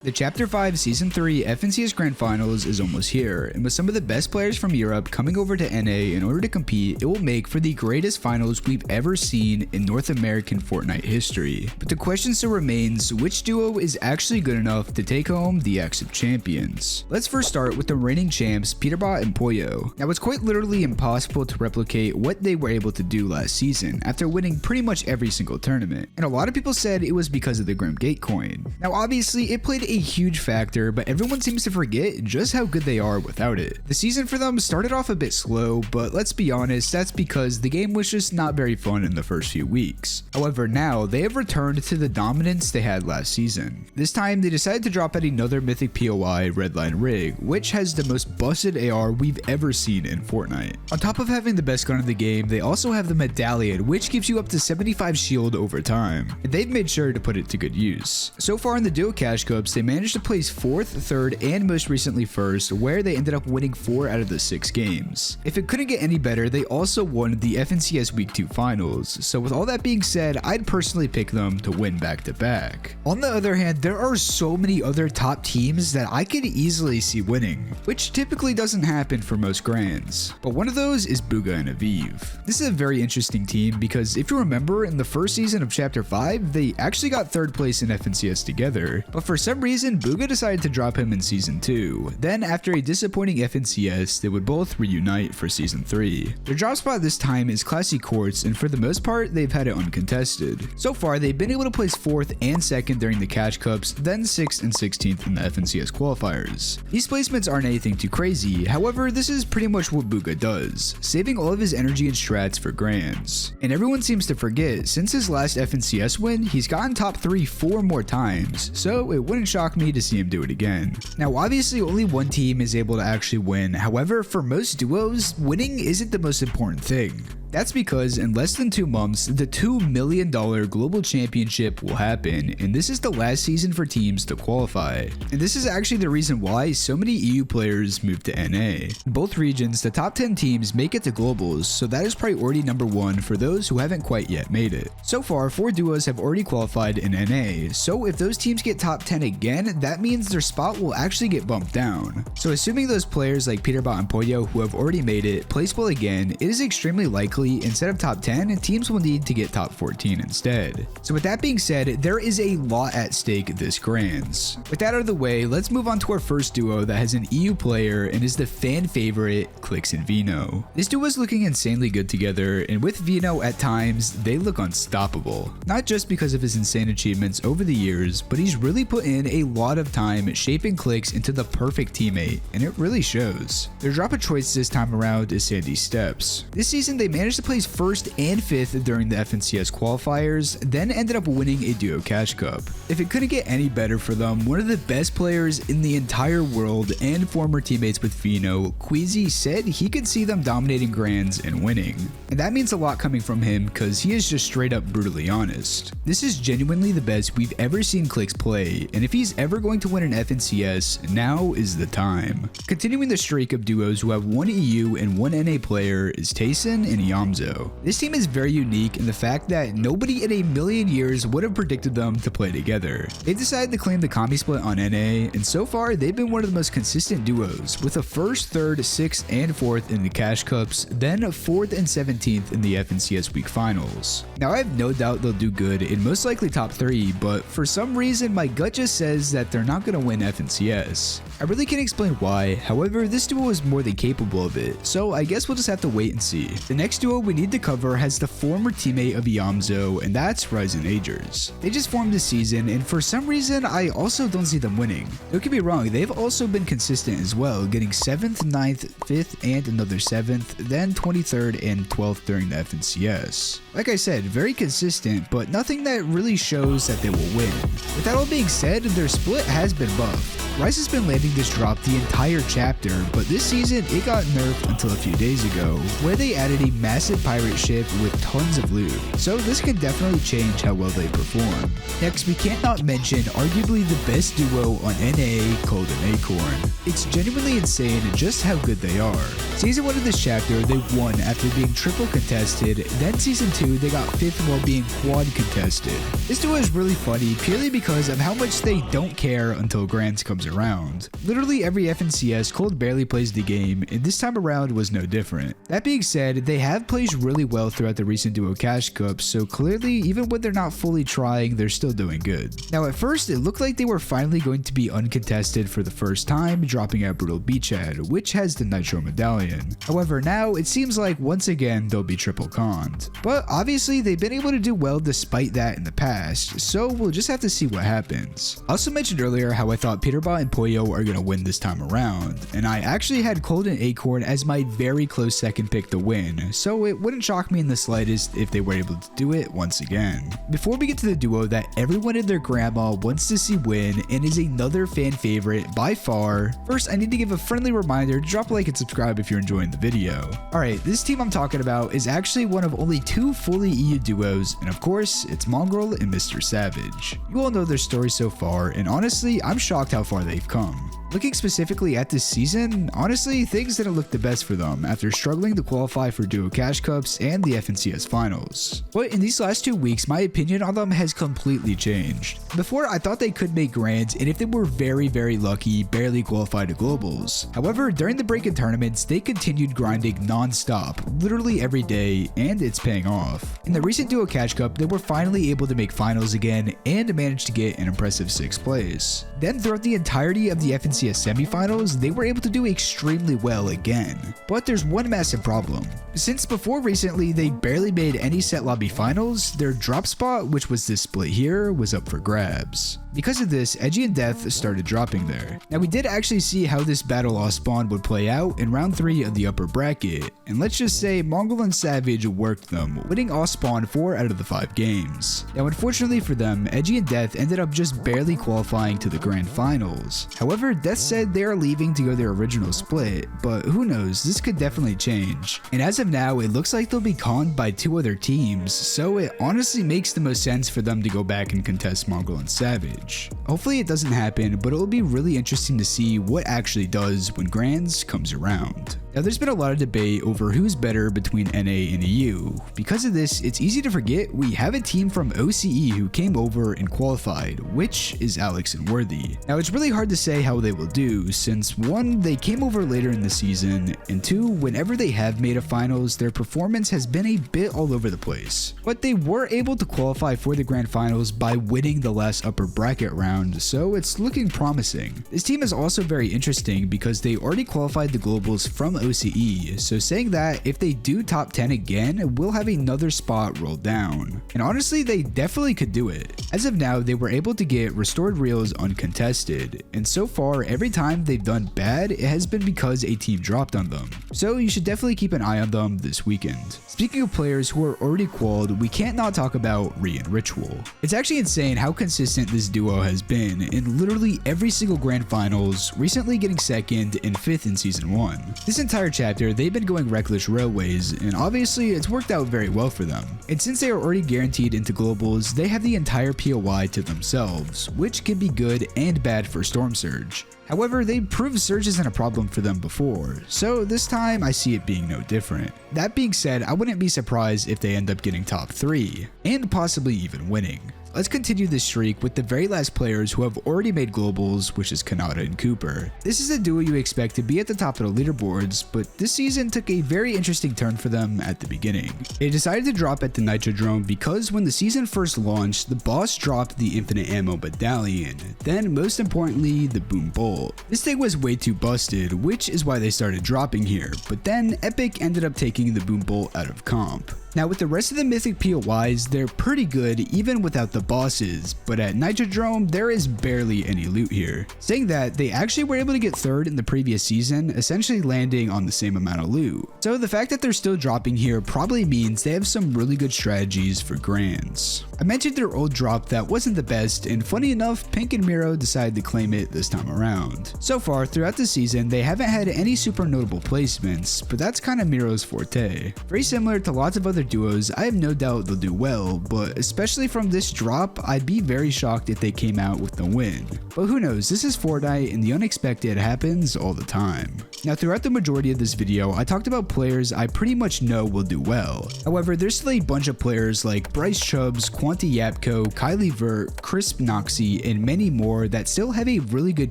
The Chapter 5 Season 3 FNCS Grand Finals is almost here, and with some of the best players from Europe coming over to NA in order to compete, it will make for the greatest finals we've ever seen in North American Fortnite history. But the question still remains, which duo is actually good enough to take home the X of Champions? Let's first start with the reigning champs Peterbot and Pollo. Now it's quite literally impossible to replicate what they were able to do last season after winning pretty much every single tournament, and a lot of people said it was because of the Grim Gate coin. Now obviously it played a huge factor, but everyone seems to forget just how good they are without it. The season for them started off a bit slow, but let's be honest, that's because the game was just not very fun in the first few weeks. However, now they have returned to the dominance they had last season. This time they decided to drop out another mythic POI Redline Rig, which has the most busted AR we've ever seen in Fortnite. On top of having the best gun in the game, they also have the Medallion, which gives you up to 75 shield over time, and they've made sure to put it to good use. So far in the Duo Cash Cups, they managed to place 4th, 3rd, and most recently 1st, where they ended up winning 4 out of the 6 games. If it couldn't get any better, they also won the FNCS Week 2 Finals, so with all that being said, I'd personally pick them to win back to back. On the other hand, there are so many other top teams that I could easily see winning, which typically doesn't happen for most grands, but one of those is Bugha and Aviv. This is a very interesting team because if you remember, in the first season of Chapter 5, they actually got 3rd place in FNCS together, but for some reason, Bugha decided to drop him in Season 2. Then, after a disappointing FNCS, they would both reunite for Season 3. Their drop spot this time is Classy Courts, and for the most part, they've had it uncontested. So far, they've been able to place 4th and 2nd during the Cash Cups, then 6th and 16th in the FNCS qualifiers. These placements aren't anything too crazy, however, this is pretty much what Bugha does, saving all of his energy and strats for grands. And everyone seems to forget, since his last FNCS win, he's gotten top 3 4 more times, so it wouldn't shock me to see him do it again. Now obviously only one team is able to actually win, however for most duos, winning isn't the most important thing. That's because in less than 2 months, the $2 million global championship will happen, and this is the last season for teams to qualify. And this is actually the reason why so many EU players move to NA. In both regions, the top 10 teams make it to globals, so that is priority number 1 for those who haven't quite yet made it. So far, 4 duos have already qualified in NA, so if those teams get top 10 again, that means their spot will actually get bumped down. So assuming those players like Peterbot and Pollo who have already made it place well again, it is extremely likely instead of top 10, teams will need to get top 14 instead. So with that being said, there is a lot at stake this grands. With that out of the way, let's move on to our first duo that has an EU player and is the fan favorite Clix and Vino. This duo is looking insanely good together, and with Vino at times, they look unstoppable. Not just because of his insane achievements over the years, but he's really put in a lot of time shaping Clix into the perfect teammate, and it really shows. Their drop of choice this time around is Sandy Steps. This season they managed to place 1st and 5th during the FNCS qualifiers, then ended up winning a Duo Cash Cup. If it couldn't get any better for them, one of the best players in the entire world and former teammates with Vino, Queasy, said he could see them dominating grands and winning. And that means a lot coming from him because he is just straight up brutally honest. This is genuinely the best we've ever seen Clix play, and if he's ever going to win an FNCS, now is the time. Continuing the streak of duos who have 1 EU and 1 NA player is Tayson and Yamzo. This team is very unique in the fact that nobody in a million years would have predicted them to play together. They've decided to claim the combi split on NA, and so far they've been one of the most consistent duos, with a 1st, 3rd, 6th, and 4th in the Cash Cups, then 4th and 17th in the FNCS Week Finals. Now I have no doubt they'll do good and most likely top 3, but for some reason my gut just says that they're not going to win FNCS. I really can't explain why, however this duo is more than capable of it, so I guess we'll just have to wait and see. The next duo we need to cover has the former teammate of Yamzo, and that's Ryzen Agers. They just formed this season, and for some reason I also don't see them winning. Don't get me wrong, they've also been consistent as well, getting 7th, 9th, 5th, and another 7th, then 23rd and 12th during the FNCS. Like I said, very consistent, but nothing that really shows that they will win. With that all being said, their split has been buffed. Rice has been landing this drop the entire chapter, but this season it got nerfed until a few days ago, where they added a massive pirate ship with tons of loot, so this can definitely change how well they perform. Next, we can't not mention arguably the best duo on NA, Cold and Acorn. It's genuinely insane just how good they are. Season 1 of this chapter, they won after being triple contested, then Season 2, they got 5th while being quad contested. This duo is really funny purely because of how much they don't care until Grands comes around. Literally every FNCS, Cold barely plays the game, and this time around was no different. That being said, they have played really well throughout the recent Duo Cash Cups, so clearly, even when they're not fully trying, they're still doing good. Now at first, it looked like they were finally going to be uncontested for the first time, dropping out Brutal Beachhead, which has the Nitro medallion. However, now it seems like once again they'll be triple conned. But obviously they've been able to do well despite that in the past, so we'll just have to see what happens. I also mentioned earlier how I thought Peterbot and Poyo are going to win this time around, and I actually had Cold and Acorn as my very close second pick to win, so it wouldn't shock me in the slightest if they were able to do it once again. Before we get to the duo that everyone and their grandma wants to see win and is another fan favorite by far, first I need to give a friendly reminder to drop a like and subscribe if you're enjoying the video. Alright, this team I'm talking about is actually one of only 2 fully EU duos, and of course, it's Mongrel and Mr. Savage. You all know their story so far, and honestly, I'm shocked how far they've come. Looking specifically at this season, honestly, things didn't look the best for them after struggling to qualify for Duo Cash Cups and the FNCS Finals. But in these last 2 weeks, my opinion on them has completely changed. Before, I thought they could make Grands, and if they were very lucky, barely qualify to Globals. However, during the break in tournaments, they continued grinding non-stop, literally every day, and it's paying off. In the recent Duo Cash Cup, they were finally able to make Finals again and managed to get an impressive 6th place. Then throughout the entirety of the FNCS semifinals, they were able to do extremely well again. But there's one massive problem. Since before recently they barely made any set lobby finals, their drop spot, which was this split here, was up for grabs. Because of this, Edgy and Death started dropping there. Now we did actually see how this battle loss spawn would play out in round 3 of the upper bracket, and let's just say Mongrel and Savage worked them, winning off spawn 4 out of the 5 games. Now unfortunately for them, Edgy and Death ended up just barely qualifying to the grand finals. However, Death said they are leaving to go their original split, but who knows, this could definitely change. And as of now, it looks like they'll be conned by 2 other teams, so it honestly makes the most sense for them to go back and contest Mongrel and Savage. Hopefully it doesn't happen, but it will be really interesting to see what actually does when Grands comes around. Now there's been a lot of debate over who's better between NA and EU. Because of this, it's easy to forget we have a team from OCE who came over and qualified, which is Alex and Worthy. Now it's really hard to say how they will do, since 1, they came over later in the season, and 2, whenever they have made a finals, their performance has been a bit all over the place. But they were able to qualify for the grand finals by winning the last upper bracket round, so it's looking promising. This team is also very interesting because they already qualified the globals from OCE, so saying that if they do top 10 again, we'll have another spot rolled down. And honestly, they definitely could do it. As of now, they were able to get restored reels uncontested, and so far every time they've done bad, it has been because a team dropped on them. So you should definitely keep an eye on them this weekend. Speaking of players who are already qualled, we can't not talk about Re and Ritual. It's actually insane how consistent this duo has been in literally every single grand finals, recently getting 2nd and 5th in season 1. This entire chapter, they've been going reckless railways, and obviously it's worked out very well for them. And since they are already guaranteed into globals, they have the entire POI to themselves, which can be good and bad for Storm Surge. However, they proved Surge isn't a problem for them before, so this time I see it being no different. That being said, I wouldn't be surprised if they end up getting top 3, and possibly even winning. Let's continue this streak with the very last players who have already made globals, which is Kanata and Cooper. This is a duo you expect to be at the top of the leaderboards, but this season took a very interesting turn for them at the beginning. They decided to drop at the Nitrodrome because when the season first launched, the boss dropped the infinite ammo medallion, then most importantly, the boom bolt. This thing was way too busted, which is why they started dropping here, but then Epic ended up taking the boom bolt out of comp. Now with the rest of the mythic POIs, they're pretty good even without the bosses, but at Nitrodrome, there is barely any loot here. Saying that, they actually were able to get 3rd in the previous season, essentially landing on the same amount of loot. So the fact that they're still dropping here probably means they have some really good strategies for Grands. I mentioned their old drop that wasn't the best, and funny enough, Pink and Miro decided to claim it this time around. So far, throughout the season, they haven't had any super notable placements, but that's kind of Miro's forte. Very similar to lots of other duos, I have no doubt they'll do well, but especially from this drop, I'd be very shocked if they came out with the win. But who knows, this is Fortnite and the unexpected happens all the time. Now throughout the majority of this video, I talked about players I pretty much know will do well. However, there's still a bunch of players like Bryce Chubbs, Quanti Yapko, Kylie Vert, Crisp Noxy, and many more that still have a really good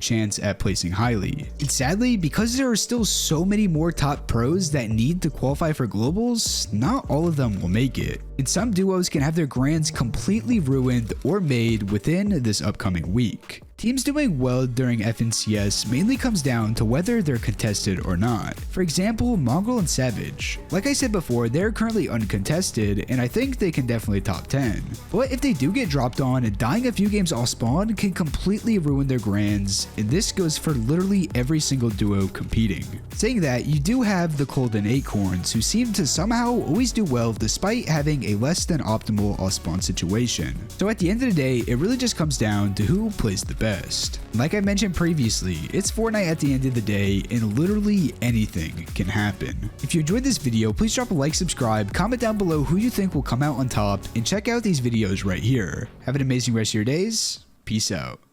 chance at placing highly. And sadly, because there are still so many more top pros that need to qualify for globals, not all of them will make it. And some duos can have their grands completely ruined or made within this upcoming week. Teams doing well during FNCS mainly comes down to whether they're contested or not. For example, Mongrel and Savage. Like I said before, they're currently uncontested, and I think they can definitely top 10. But if they do get dropped on, dying a few games off spawn can completely ruin their grands, and this goes for literally every single duo competing. Saying that, you do have the Cold and Acorns, who seem to somehow always do well despite having a less than optimal off spawn situation. So at the end of the day, it really just comes down to who plays the best. Like I mentioned previously, it's Fortnite at the end of the day, and literally anything can happen. If you enjoyed this video, please drop a like, subscribe, comment down below who you think will come out on top, and check out these videos right here. Have an amazing rest of your days. Peace out.